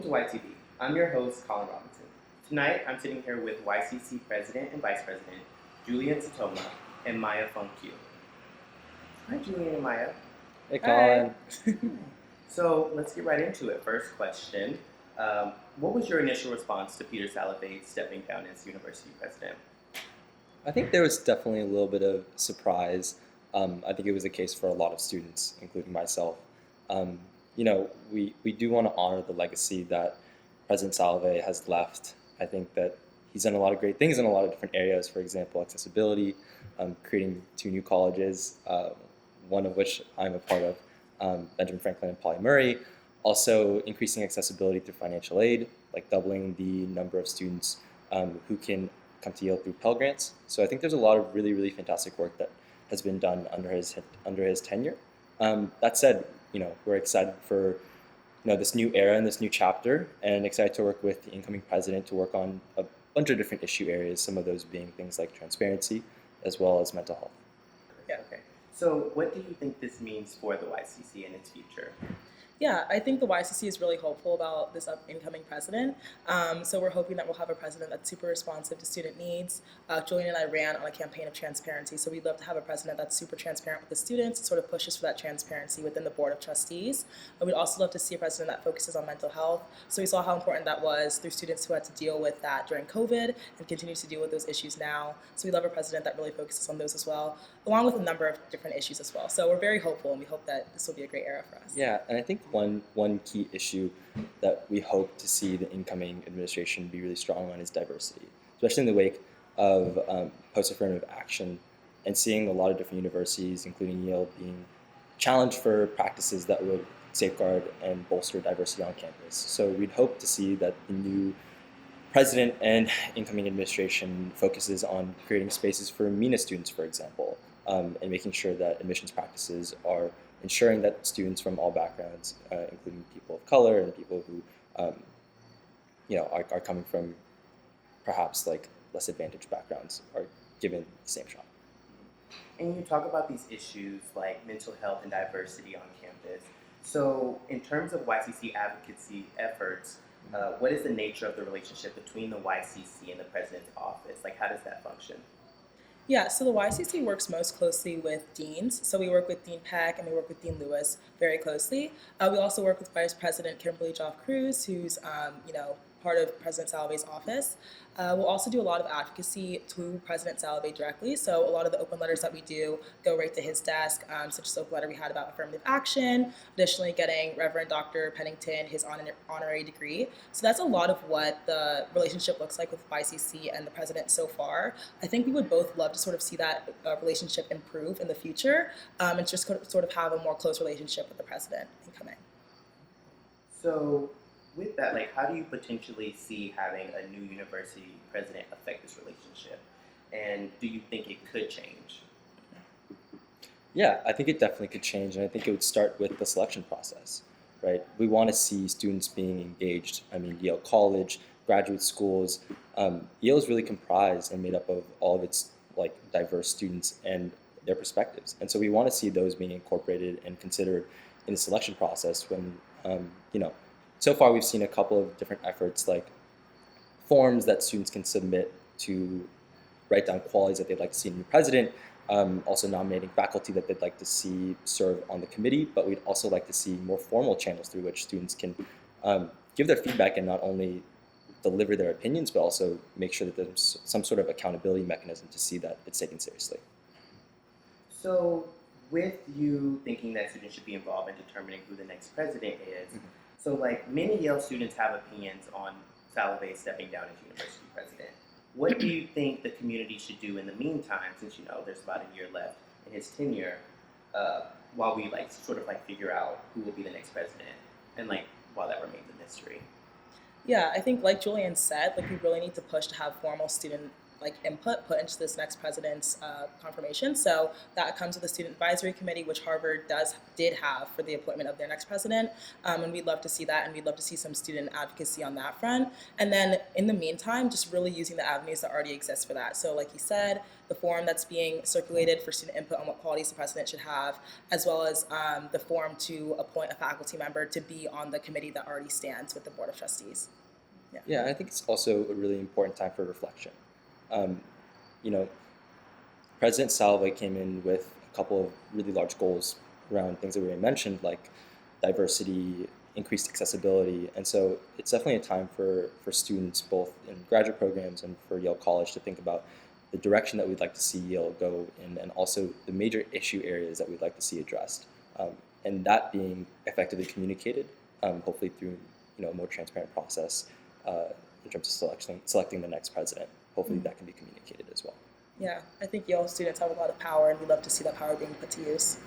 to YTV. I'm your host, Collyn Robinson. Tonight, I'm sitting here with YCC President and Vice President, Julian Satoma, and Maya Funkyu. Hi, Julian and Maya. Hey, Collyn. So let's get right into it. First question. What was your initial response to Peter Salovey stepping down as university president? I think there was definitely a little bit of surprise. I think it was the case for a lot of students, including myself. We do want to honor the legacy that President Salovey has left. I think that he's done a lot of great things in a lot of different areas. For example, accessibility, creating 2 new colleges, one of which I'm a part of, Benjamin Franklin and Pauli Murray. Also increasing accessibility through financial aid, like doubling the number of students who can come to Yale through Pell Grants. So I think there's a lot of really, really fantastic work that has been done under his tenure. That said, we're excited for this new era and this new chapter, and excited to work with the incoming president to work on a bunch of different issue areas, some of those being things like transparency as well as mental health. Yeah, okay. So what do you think this means for the YCC and its future? Yeah, I think the YCC is really hopeful about this incoming president. So we're hoping that we'll have a president that's super responsive to student needs. Julian and I ran on a campaign of transparency, so we'd love to have a president that's super transparent with the students, sort of pushes for that transparency within the board of trustees. We'd also love to see a president that focuses on mental health. So we saw how important that was through students who had to deal with that during COVID and continues to deal with those issues now. So we love a president that really focuses on those as well, along with a number of different issues as well. So we're very hopeful, and we hope that this will be a great era for us. Yeah, and I think one key issue that we hope to see the incoming administration be really strong on is diversity, especially in the wake of post-affirmative action and seeing a lot of different universities, including Yale, being challenged for practices that would safeguard and bolster diversity on campus. So we'd hope to see that the new president and incoming administration focuses on creating spaces for MENA students, for example, and making sure that admissions practices are ensuring that students from all backgrounds, including people of color and people who, are coming from perhaps like less advantaged backgrounds, are given the same shot. And you talk about these issues like mental health and diversity on campus. So in terms of YCC advocacy efforts, what is the nature of the relationship between the YCC and the president's office? Like, how does that function? Yeah, so the YCC works most closely with deans. So we work with Dean Peck and we work with Dean Lewis very closely. We also work with Vice President Kimberly Joff-Cruz, who's part of President Salovey's office. We'll also do a lot of advocacy to President Salovey directly. So a lot of the open letters that we do go right to his desk, such as the open letter we had about affirmative action, additionally getting Reverend Dr. Pennington his honorary degree. So that's a lot of what the relationship looks like with YCC and the president so far. I think we would both love to sort of see that relationship improve in the future, and just sort of have a more close relationship with the president incoming. So with that, like, how do you potentially see having a new university president affect this relationship? And do you think it could change? Yeah, I think it definitely could change, and I think it would start with the selection process, right? We want to see students being engaged. I mean, Yale College, graduate schools, Yale is really comprised and made up of all of its diverse students and their perspectives. And so we want to see those being incorporated and considered in the selection process when, so far we've seen a couple of different efforts like forms that students can submit to write down qualities that they'd like to see in a new president, also nominating faculty that they'd like to see serve on the committee, but we'd also like to see more formal channels through which students can give their feedback and not only deliver their opinions, but also make sure that there's some sort of accountability mechanism to see that it's taken seriously. So with you thinking that students should be involved in determining who the next president is, so like many Yale students have opinions on Salovey stepping down as university president. What do you think the community should do in the meantime, since there's about a year left in his tenure, while we figure out who will be the next president, and while that remains a mystery? Yeah, I think like Julian said, we really need to push to have formal student input put into this next president's confirmation. So that comes with the student advisory committee, which Harvard did have for the appointment of their next president, and we'd love to see that, and we'd love to see some student advocacy on that front. And then in the meantime, just really using the avenues that already exist for that. So like you said, the forum that's being circulated for student input on what qualities the president should have, as well as the forum to appoint a faculty member to be on the committee that already stands with the Board of Trustees. Yeah, I think it's also a really important time for reflection. You know, President Salovey came in with a couple of really large goals around things that we already mentioned, like diversity, increased accessibility, and so it's definitely a time for students, both in graduate programs and for Yale College, to think about the direction that we'd like to see Yale go in, and also the major issue areas that we'd like to see addressed, and that being effectively communicated, hopefully through a more transparent process in terms of selecting the next president. Hopefully that can be communicated as well. Yeah, I think Yale students have a lot of power, and we love to see that power being put to use.